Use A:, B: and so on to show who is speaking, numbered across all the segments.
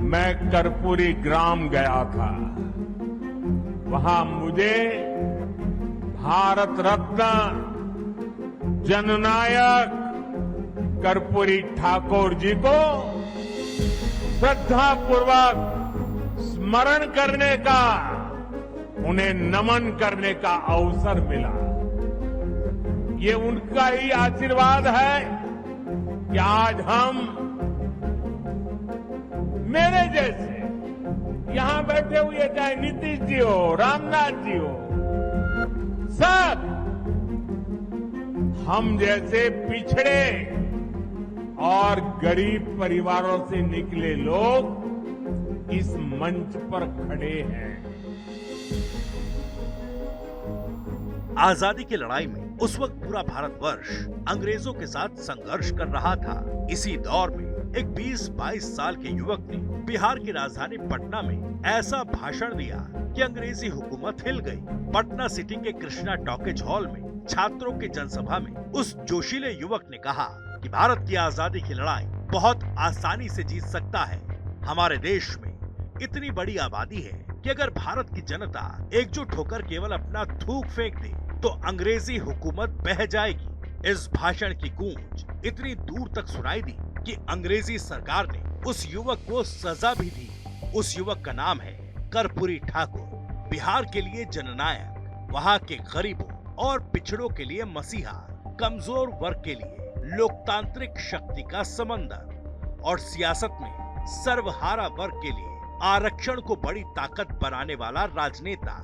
A: मैं कर्पूरी ग्राम गया था। वहां मुझे भारत रत्न जननायक कर्पूरी ठाकुर जी को श्रद्धापूर्वक स्मरण करने का, उन्हें नमन करने का अवसर मिला। ये उनका ही आशीर्वाद है कि आज हम मेरे जैसे यहां बैठे हुए, चाहे नीतीश जी हो, रामनाथ जी हो, सब हम जैसे पिछड़े और गरीब परिवारों से निकले लोग इस मंच पर खड़े हैं।
B: आजादी की लड़ाई में उस वक्त पूरा भारतवर्ष अंग्रेजों के साथ संघर्ष कर रहा था। इसी दौर में एक 20-22 साल के युवक ने बिहार की राजधानी पटना में ऐसा भाषण दिया कि अंग्रेजी हुकूमत हिल गई। पटना सिटी के कृष्णा टॉकीज हॉल में छात्रों की जनसभा में उस जोशीले युवक ने कहा कि भारत की आजादी की लड़ाई बहुत आसानी से जीत सकता है। हमारे देश में इतनी बड़ी आबादी है कि अगर भारत की जनता एकजुट होकर केवल अपना थूक फेंक दे तो अंग्रेजी हुकूमत बह जाएगी। इस भाषण की गूंज इतनी दूर तक सुनाई दी कि अंग्रेजी सरकार ने उस युवक को सजा भी दी। उस युवक का नाम है कर्पूरी ठाकुर, बिहार के लिए जननायक, वहां के गरीबों और पिछड़ों के लिए मसीहा, कमजोर वर्ग के लिए लोकतांत्रिक शक्ति का समंदर और सियासत में सर्वहारा वर्ग के लिए आरक्षण को बड़ी ताकत बनाने वाला राजनेता।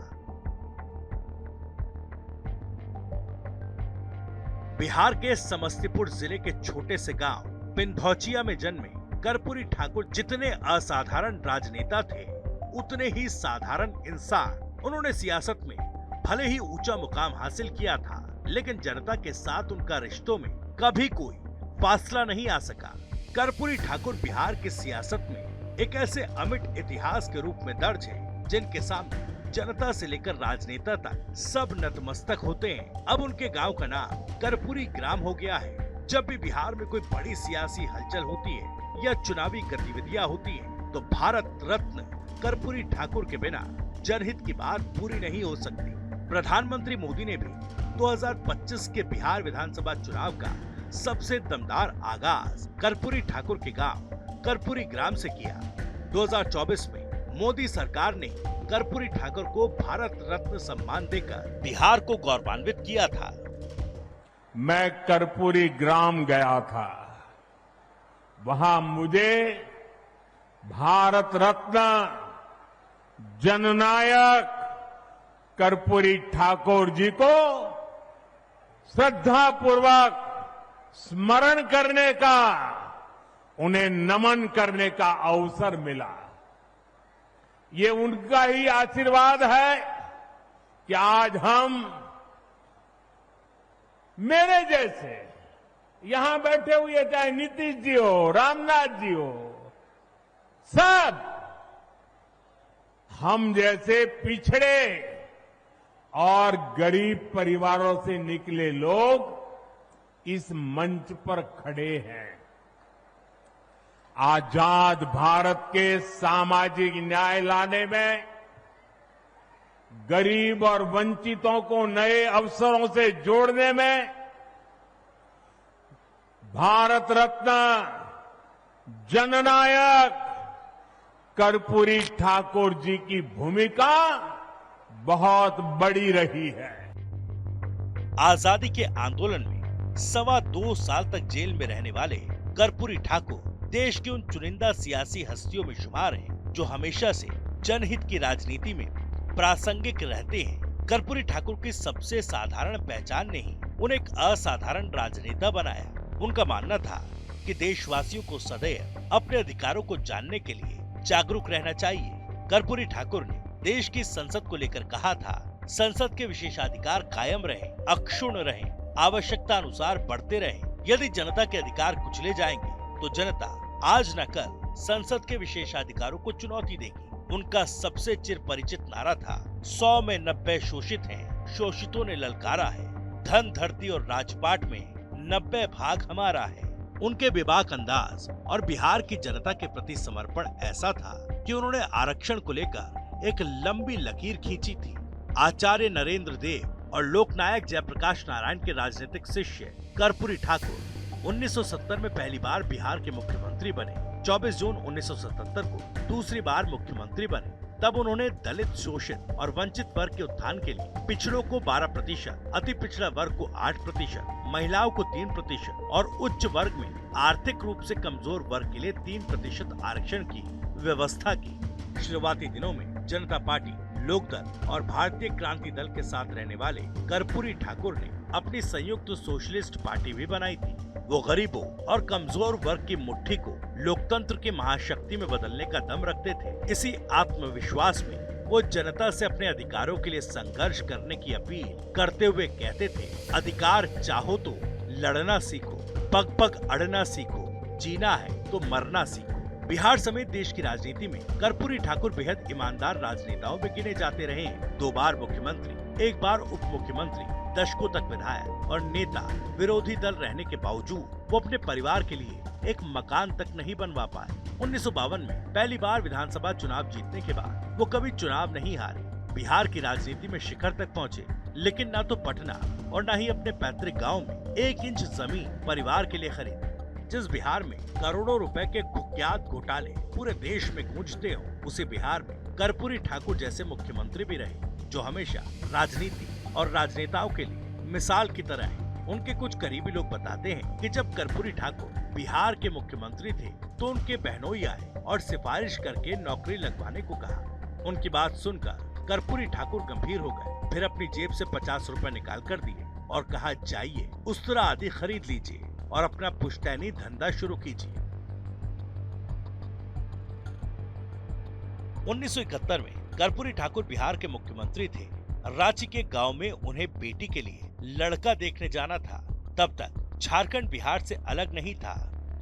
B: बिहार के समस्तीपुर जिले के छोटे से गांव पिंधौचिया में जन्मे कर्पूरी ठाकुर जितने असाधारण राजनेता थे उतने ही साधारण इंसान। उन्होंने सियासत में भले ही ऊंचा मुकाम हासिल किया था, लेकिन जनता के साथ उनका रिश्तों में कभी कोई फासला नहीं आ सका। कर्पूरी ठाकुर बिहार की सियासत में एक ऐसे अमिट इतिहास के रूप में दर्ज है जिनके सामने जनता से लेकर राजनेता तक सब नतमस्तक होते हैं। अब उनके गांव का नाम कर्पूरी ग्राम हो गया है। जब भी बिहार में कोई बड़ी सियासी हलचल होती है या चुनावी गतिविधियां होती हैं, तो भारत रत्न कर्पूरी ठाकुर के बिना जनहित की बात पूरी नहीं हो सकती। प्रधानमंत्री मोदी ने भी 2025 के बिहार विधानसभा चुनाव का सबसे दमदार आगाज कर्पूरी ठाकुर के गांव कर्पूरी ग्राम से किया। 2024 में मोदी सरकार ने कर्पूरी ठाकुर को भारत रत्न सम्मान देकर बिहार को गौरवान्वित किया था।
A: मैं कर्पूरी ग्राम गया था। वहां मुझे भारत रत्न जननायक कर्पूरी ठाकुर जी को श्रद्धापूर्वक स्मरण करने का, उन्हें नमन करने का अवसर मिला। ये उनका ही आशीर्वाद है कि आज हम मेरे जैसे यहां बैठे हुए, चाहे नीतीश जी हो, रामनाथ जी हो, सब हम जैसे पिछड़े और गरीब परिवारों से निकले लोग इस मंच पर खड़े हैं। आजाद भारत के सामाजिक न्याय लाने में, गरीब और वंचितों को नए अवसरों से जोड़ने में भारत रत्न जननायक कर्पूरी ठाकुर जी की भूमिका बहुत बड़ी रही है।
B: आजादी के आंदोलन में 2.25 साल तक जेल में रहने वाले कर्पूरी ठाकुर देश की उन चुनिंदा सियासी हस्तियों में शुमार हैं जो हमेशा से जनहित की राजनीति में प्रासंगिक रहते हैं। कर्पूरी ठाकुर की सबसे साधारण पहचान ने ही उन्हें एक असाधारण राजनेता बनाया। उनका मानना था कि देशवासियों को सदैव अपने अधिकारों को जानने के लिए जागरूक रहना चाहिए। कर्पूरी ठाकुर ने देश की संसद को लेकर कहा था, संसद के विशेषाधिकार कायम रहे, अक्षुण्ण रहे, आवश्यकता अनुसार बढ़ते रहे। यदि जनता के अधिकार कुचले जाएंगे तो जनता आज न कल संसद के विशेषाधिकारों को चुनौती देगी। उनका सबसे चिर परिचित नारा था, 100 में 90 शोषित हैं, शोषितों ने ललकारा है, धन धरती और राजपाट में 90 भाग हमारा है। उनके बेबाक अंदाज और बिहार की जनता के प्रति समर्पण ऐसा था कि उन्होंने आरक्षण को लेकर एक लंबी लकीर खींची थी। आचार्य नरेंद्र देव और लोकनायक जयप्रकाश नारायण के राजनीतिक शिष्य कर्पूरी ठाकुर 1970 में पहली बार बिहार के मुख्यमंत्री बने। 24 जून 1977 को दूसरी बार मुख्यमंत्री बने। तब उन्होंने दलित, शोषित और वंचित वर्ग के उत्थान के लिए पिछड़ों को 12%, अति पिछड़ा वर्ग को 8%, महिलाओं को 3% और उच्च वर्ग में आर्थिक रूप से कमजोर वर्ग के लिए 3% आरक्षण की व्यवस्था की। शुरुआती दिनों में जनता पार्टी, लोकदल और भारतीय क्रांति दल के साथ रहने वाले कर्पूरी ठाकुर ने अपनी संयुक्त सोशलिस्ट पार्टी भी बनाई थी। वो गरीबों और कमजोर वर्ग की मुट्ठी को लोकतंत्र की महाशक्ति में बदलने का दम रखते थे। इसी आत्मविश्वास में वो जनता से अपने अधिकारों के लिए संघर्ष करने की अपील करते हुए कहते थे, अधिकार चाहो तो लड़ना सीखो, पग पग अड़ना सीखो, जीना है तो मरना सीखो। बिहार समेत देश की राजनीति में कर्पूरी ठाकुर बेहद ईमानदार राजनेताओं में गिने जाते रहे हैं। 2 बार मुख्यमंत्री, 1 बार उप मुख्यमंत्री, दशकों तक विधायक और नेता। विरोधी दल रहने के बावजूद वो अपने परिवार के लिए एक मकान तक नहीं बनवा पाए। 1952 में पहली बार विधानसभा चुनाव जीतने के बाद वो कभी चुनाव नहीं हारे। बिहार की राजनीति में शिखर तक पहुँचे, लेकिन न तो पटना और न ही अपने पैतृक गाँव में 1 इंच जमीन परिवार के लिए खरीदी। जिस बिहार में करोड़ों रुपए के कुख्यात घोटाले पूरे देश में गूंजते हो, उसी बिहार में कर्पूरी ठाकुर जैसे मुख्यमंत्री भी रहे, जो हमेशा राजनीति और राजनेताओं के लिए मिसाल की तरह है। उनके कुछ करीबी लोग बताते हैं कि जब कर्पूरी ठाकुर बिहार के मुख्यमंत्री थे तो उनके बहनोई आए और सिफारिश करके नौकरी लगवाने को कहा। उनकी बात सुनकर कर्पूरी ठाकुर गंभीर हो गए, फिर अपनी जेब से 50 रुपए निकाल कर दिए और कहा, जाइए उस्तरा आदि खरीद लीजिए और अपना पुश्तैनी धंधा शुरू कीजिए। 1971 में कर्पूरी ठाकुर बिहार के मुख्यमंत्री थे। रांची के गांव में उन्हें बेटी के लिए लड़का देखने जाना था। तब तक झारखंड बिहार से अलग नहीं था।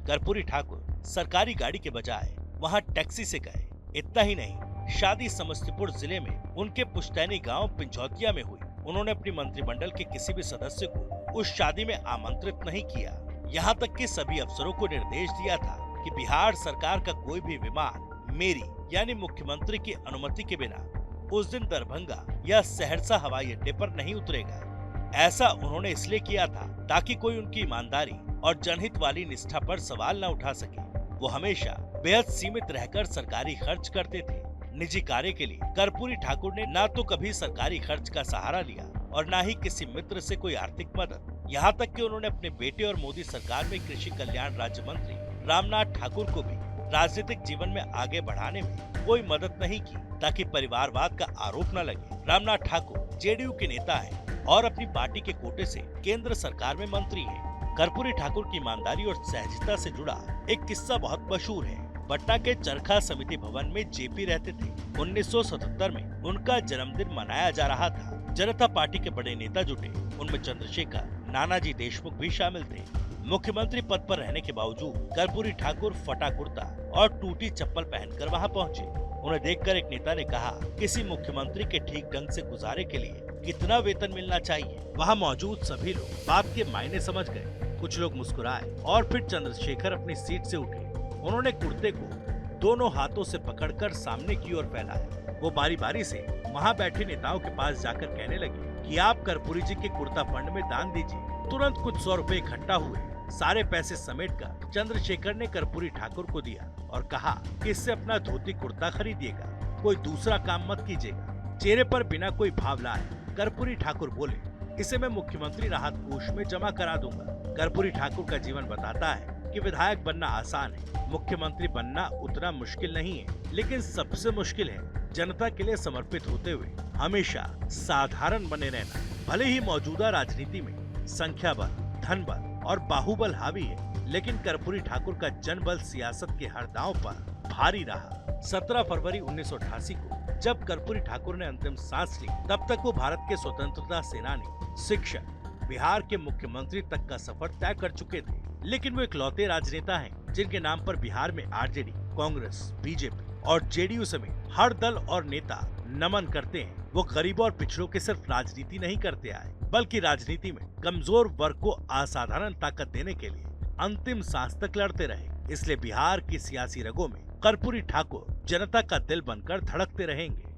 B: कर्पूरी ठाकुर सरकारी गाड़ी के बजाय वहां टैक्सी से गए। इतना ही नहीं, शादी समस्तीपुर जिले में उनके पुश्तैनी गांव पिंजौतिया में हुई। उन्होंने अपनी मंत्रिमंडल के किसी भी सदस्य को उस शादी में आमंत्रित नहीं किया। यहाँ तक कि सभी अफसरों को निर्देश दिया था कि बिहार सरकार का कोई भी विमान मेरी यानी मुख्यमंत्री की अनुमति के बिना उस दिन दरभंगा या सहरसा हवाई अड्डे पर नहीं उतरेगा। ऐसा उन्होंने इसलिए किया था ताकि कोई उनकी ईमानदारी और जनहित वाली निष्ठा पर सवाल न उठा सके। वो हमेशा बेहद सीमित रहकर सरकारी खर्च करते थे। निजी कार्य के लिए कर्पूरी ठाकुर ने न तो कभी सरकारी खर्च का सहारा लिया और न ही किसी मित्र से कोई आर्थिक मदद। यहाँ तक कि उन्होंने अपने बेटे और मोदी सरकार में कृषि कल्याण राज्य मंत्री रामनाथ ठाकुर को भी राजनीतिक जीवन में आगे बढ़ाने में कोई मदद नहीं की ताकि परिवारवाद का आरोप न लगे। रामनाथ ठाकुर जेडीयू के नेता हैं और अपनी पार्टी के कोटे से केंद्र सरकार में मंत्री हैं। कर्पूरी ठाकुर की ईमानदारी और सहजता से जुड़ा एक किस्सा बहुत मशहूर है। पटना के चरखा समिति भवन में जेपी रहते थे। 1977 में उनका जन्मदिन मनाया जा रहा था। जनता पार्टी के बड़े नेता जुटे, उनमें चंद्रशेखर, नानाजी देशमुख भी शामिल थे। मुख्यमंत्री पद पर रहने के बावजूद कर्पूरी ठाकुर फटा कुर्ता और टूटी चप्पल पहनकर वहां पहुंचे। उन्हें देखकर एक नेता ने कहा, किसी मुख्यमंत्री के ठीक ढंग से गुजारे के लिए कितना वेतन मिलना चाहिए। वहां मौजूद सभी लोग बात के मायने समझ गए। कुछ लोग मुस्कुराए और फिर चंद्रशेखर अपनी सीट से उठे। उन्होंने कुर्ते को दोनों हाथों से पकड़कर सामने की ओर फैलाया। वो बारी बारी से वहां बैठे नेताओं के पास जाकर कहने लगे कि आप कर्पूरी जी के कुर्ता फंड में दान दीजिए। तुरंत कुछ 100 रुपए इकट्ठा हुए। सारे पैसे समेटकर चंद्रशेखर ने कर्पूरी ठाकुर को दिया और कहा कि इससे अपना धोती कुर्ता खरीदिएगा, कोई दूसरा काम मत कीजिएगा। चेहरे पर बिना कोई भाव लाए कर्पूरी ठाकुर बोले, इसे मैं मुख्यमंत्री राहत कोष में जमा करा दूंगा। कर्पूरी ठाकुर का जीवन बताता है कि विधायक बनना आसान है, मुख्यमंत्री बनना उतना मुश्किल नहीं है, लेकिन सबसे मुश्किल है जनता के लिए समर्पित होते हुए हमेशा साधारण बने रहना। भले ही मौजूदा राजनीति में संख्या बल, धन बल और बाहुबल हावी है, लेकिन कर्पूरी ठाकुर का जनबल सियासत के हर दांव पर भारी रहा। 17 फरवरी 1988 को जब कर्पूरी ठाकुर ने अंतिम सांस ली, तब तक वो भारत के स्वतंत्रता सेनानी, शिक्षक, बिहार के मुख्यमंत्री तक का सफर तय कर चुके थे। लेकिन वो इकलौते राजनेता हैं जिनके नाम पर बिहार में आरजेडी, कांग्रेस, बीजेपी और जेडीयू समेत हर दल और नेता नमन करते हैं। वो गरीबों और पिछड़ों के सिर्फ राजनीति नहीं करते आए, बल्कि राजनीति में कमजोर वर्ग को असाधारण ताकत देने के लिए अंतिम सांस तक लड़ते रहे। इसलिए बिहार की सियासी रगों में कर्पूरी ठाकुर जनता का दिल बनकर धड़कते रहेंगे।